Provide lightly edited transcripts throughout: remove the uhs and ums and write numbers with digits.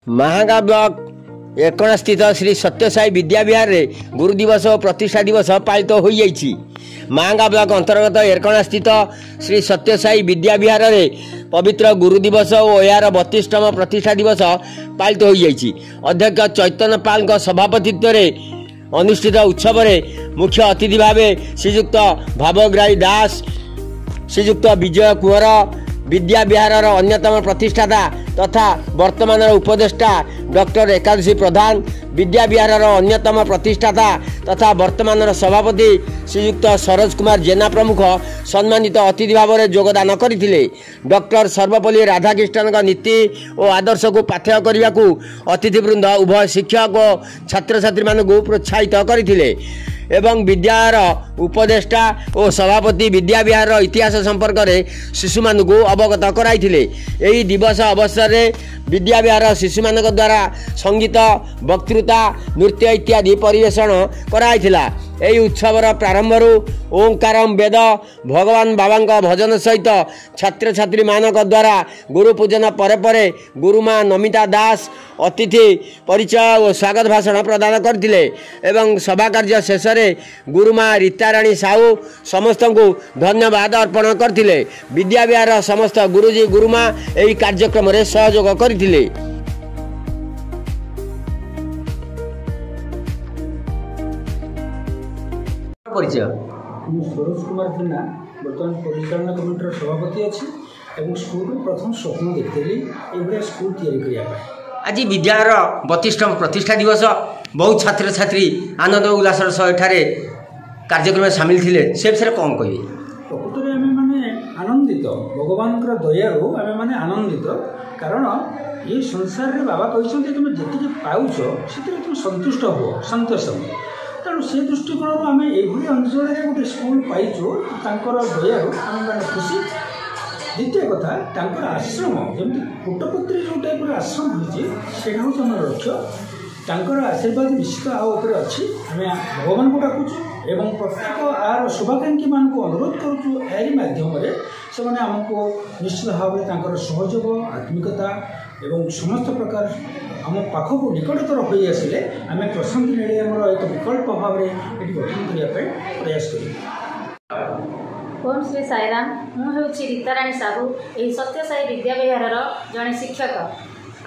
महागा block एरकणा स्थित श्री सत्यसाई विद्या विहार रे गुरु दिवस और प्रतिष्ठा दिवस पालित हो जाइछि। महागा ब्लॉक अंतर्गत एरकणा स्थित श्री सत्यसाई विद्या विहार रे पवित्र गुरु दिवस और यार 32तम प्रतिष्ठा दिवस पालित हो जाइछि। अध्यक्ष चैतन्य पाल सभापतित्व रे अनुष्ठित उत्सव रे मुख्य अतिथि भावे श्रीयुक्त भावग्राही दास, श्रीयुक्त विजय कुंवर, विद्या विहार अन्यतम प्रतिष्ठाता तथा वर्तमान उपदेष्टा डॉक्टर एकादशी प्रधान, विद्या विहार अन्यतम प्रतिष्ठाता तथा वर्तमान सभापति श्रीयुक्त सरोज कुमार जेना प्रमुख सम्मानित अतिथि भाव में योगदान करथिले। डॉक्टर सर्वपल्ली राधाकृष्णन नीति और आदर्श को पाथेय करने को अतिथिवृंद उभय शिक्षक और छात्र छात्री मानक प्रोत्साहित करथिले एवं विद्यार उपदेष्टा और सभापति विद्या विहार इतिहास संपर्क में शिशु मानक अवगत कराइथिले। एही दिवस अवसर में विद्या विहार शिशु मानक द्वारा संगीत, वक्तृता, नृत्य इत्यादि परिवेषण कराइथिला। एही उत्सवर प्रारंभरू ओंकारम वेद भगवान बाबा भजन सहित छात्र छात्री मानक द्वारा गुरु पूजन परे परे गुरुमा नमिता दास अतिथि परिचय और स्वागत भाषण प्रदान करथिले एवं सभा कार्य शेष में गुरुमा रीताराणी साहू समस्त को धन्यवाद अर्पण करथिले। विद्या विहार समस्त गुरुजी गुरुमा एही कार्यक्रम रे सहयोग करथिले। परिचय सरोज कुमार जेना बर्तमान परिचालना कमिटर सभापति अच्छी स्कूल प्रथम स्वप्न देखी ये स्कूल या आज विद्यार 32तम प्रतिष्ठा दिवस बहुत छात्र छात्री आनंद उल्लासर सह कार्यक्रम में सामिल थे से विषय कौन कह प्रकृत में आम मैंने आनंदित भगवान दयारू आम मैंने आनंदित कारण ये संसार में बाबा कहते तुम जी पाच से तुम संतुष्ट हो संतोष तेणु से दृष्टिकोण आम यही अंचल में गोटे स्कूल पाइचु दयारू आम मैंने खुशी। द्वितीय कथा आश्रम जमी पुटपुत्री जो टाइप आश्रम होती हूँ लक्ष्य आशीर्वाद निश्चित आगे अच्छी आम भगवान को डाकुचु एवं प्रत्येक आर शुभाकांक्षी मान को अनुरोध करुचु यारी मध्यम से आमको निश्चित भाव में सहयोग आत्मिकता एवं समस्त प्रकार आम पाखक निकटतर हो आसिले आम प्रशांत मीडियम एक विकल्प भाव में ये गठन करने प्रयास कर। ओम श्री साईराम मुझे रीताराणी साहू यही सत्यसाई विद्या विहार जड़े शिक्षक।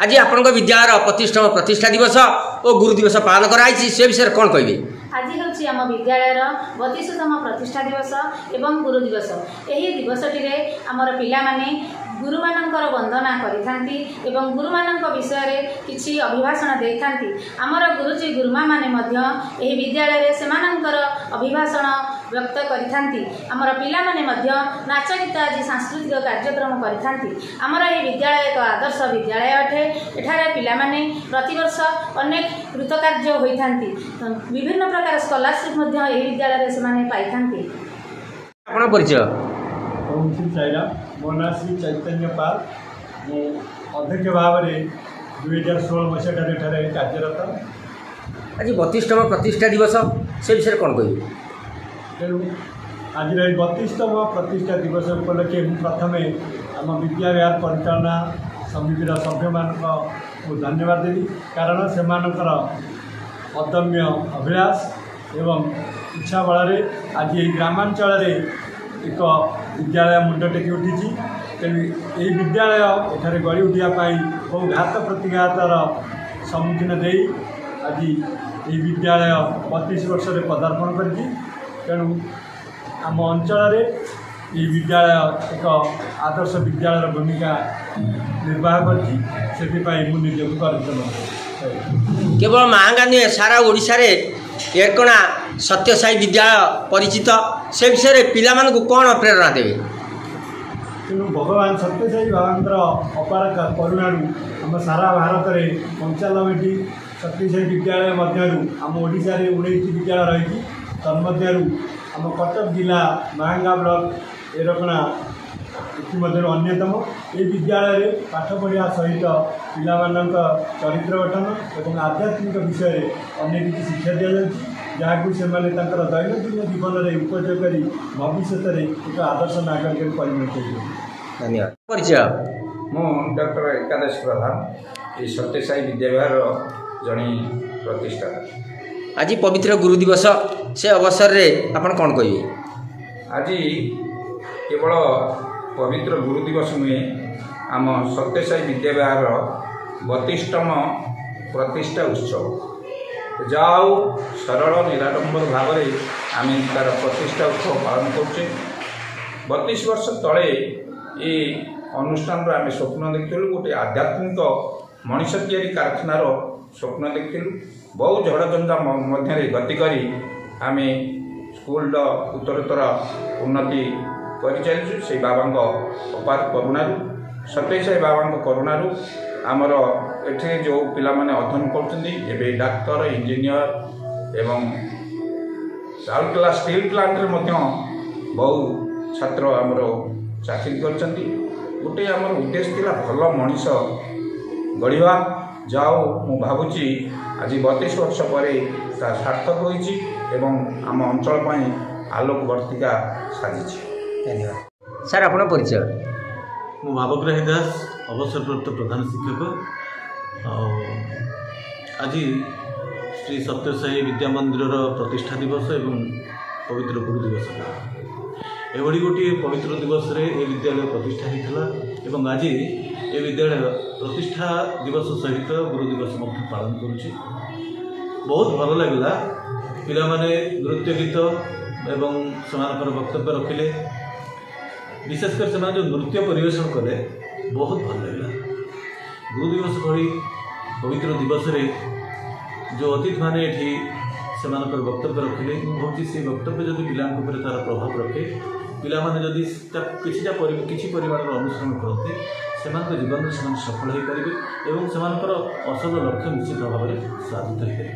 आज आपण विद्यार 32तम प्रतिष्ठा दिवस और गुरु दिवस पालन कराई से विषय कौन कहबे? आज हूँ आम विद्यालयर 32तम प्रतिष्ठा दिवस एवं गुरु दिवस। यही दिवसटी आमर पिला माने गुरु मानकर वंदना करिथांती एवं गुरु मानक विषय किछि अभिभाषण देइथांती। आमर गुरुजी गुरुमा माने मध्य एही विद्यालय रे सेमानकर अभिभाषण व्यक्त करिथांती। आमर पिला माने मध्य नाच गीत आज सांस्कृतिक कार्यक्रम करिथांती। आमर एही विद्यालय एक आदर्श विद्यालय अटे। एठारे पिला माने प्रतिवर्ष अनेक कृतकार्य होइथांती। विभिन्न प्रकार स्कॉलरशिप मध्य एही विद्यालय रे सेमाने पाइथांती। आपण परिचय ओम श्री साईराम मो ना श्री चैतन्य पाल मु अध्यक्ष भाव में 2016 मसीह कार्यरत। आज 32तम प्रतिष्ठा दिवस से विषय कौन कह तेणु आज 32तम प्रतिष्ठा दिवस उपलक्षे प्रथम आम विद्या विहार परिचालना समितिर सभ्य मान को धन्यवाद देवी कारण से अदम्य अभिलाष एवं इच्छा बल आज ये ग्रामांचल एक विद्यालय मुंड टेकी उठी। तेणु यही विद्यालय एठारे गढ़ी उठापी बहु घात प्रतिघातर सम्मुखीन दे आज ये विद्यालय 32 वर्ष पदार्पण कर। तेणु आम अंचल ये विद्यालय एक आदर्श विद्यालय भूमिका निर्वाह कर केवल महांगा नुहे सारा ओडिशा रे एरकणा सत्यसाई विद्यालय परिचित से विषय में पिला मानकु कौन प्रेरणा देवे? तेणु भगवान सत्यसाई बाबा अपार करुणारू आम सारा भारत में 95टी सत्यसाई विद्यालय मध्य आम ओडिशा रे 19टी विद्यालय रही तन्मध्यरू आम कटक जिला महांगा ब्लॉक एरकणा इतिमध्य अन्यतम। ये विद्यालय में पाठ पढ़ा सहित पिला चरित्र गठन और आध्यात्मिक विषय अनेक शिक्षा दि जाए जहाँ से दैनंदिन जीवन में उपयोग कर भविष्य एक आदर्श नागरिक परिणत हो। धन्यवाद। परिचय मु डॉक्टर एकादशी प्रधान ये सत्यसाई विद्याविहार जड़े प्रतिष्ठाता। आज पवित्र गुरु दिवस से अवसर रे आपण कौन कहिए? आज केवल पवित्र गुरु दिवस नुहे आम सत्यसाई विद्याविहार 32तम प्रतिष्ठा उत्सव जाओ सरल निराडंबर भाव में आम तार प्रतिष्ठा उत्सव पालन करुचे। 32 वर्ष तले ये अनुष्ठान आम स्वप्न देखिलु गोटे आध्यात्मिक मनीष तैयारी कारखानार स्वप्न देखिलु। बहु झड़झंझा मध्य गति करी आम स्कूल उत्तरोत्तर उन्नति कर चलु। से बाबा अपार करुणारू सत्यसाई बाबा करुणारू आमर एठे जो पिला माने अध्ययन कर डाक्तर इंजीनियर एवं राउरकेला स्टील प्लांट बहु छात्र आमर चाकरी कर गोटे आमर उद्देश्य थिला भल मनीष गढ़ा जाओ मु भावुची आज 32 वर्ष पर सार्थक होइछि एवं आम अंचल पर आलोक वर्तिका साजिछि। धन्यवाद सर। आपण परिचय? मु भावग्राही दास अवसरप्राप्त प्रधान शिक्षक। आज श्री सत्यसाई विद्या मंदिर प्रतिष्ठा दिवस एवं पवित्र गुरु दिवस एभली गोटे पवित्र दिवस रे ए विद्यालय प्रतिष्ठा होता एवं आज ए विद्यालय प्रतिष्ठा दिवस सहित गुरु दिवस पालन करुच्ची। बहुत भल लगे पिला माने नृत्य गीत एवं सेमानकर वक्तव्य रखिले विशेषकर से जो नृत्य परिवेशन कले बहुत भल लगे। गुरु दिवस भली पवित्र दिवस रे जो अतिथि माने एठी सेमानकर वक्तव्य रखिले भावी से वक्तव्य जब पिला तार प्रभाव रखे पिला माने जदि किसी परिमाण अनुसरण करते सेमानक जीवन में से सफल हो पारे एवं सेमानकर असल लक्ष्य निश्चित भाव में साधित हो पारे।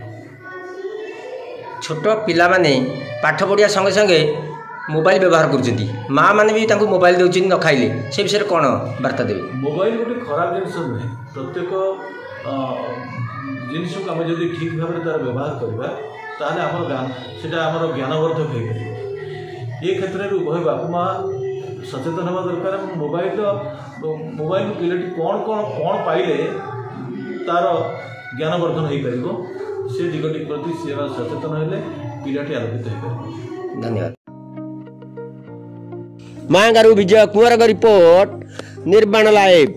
छोट पिला माने पाठ पढ़िया संगे संगे मोबाइल व्यवहार करछंती माँ माने भी तांको मोबाइल देउछिन न खाइले से विषय कौन वार्ता देबे? मोबाइल गोटे खराब जिनिस नुहे। प्रत्येक जिनिस को आम जब ठीक भाव में तार व्यवहार करवा ताहले आमर ज्ञानवर्धक हो पारे। ये क्षेत्र में उभय बापू माँ सचेतन हवा दरकार। मोबाइल मोबाइल पिलाटी कौन कौन कौन पाइले तार ज्ञानवर्धन हो पार से दिगटी प्रति सी सचेतन हेले पिलाटी आलोकित हो पार। धन्यवाद। मांगारू विजय कुंवर का रिपोर्ट निर्माण लाइव।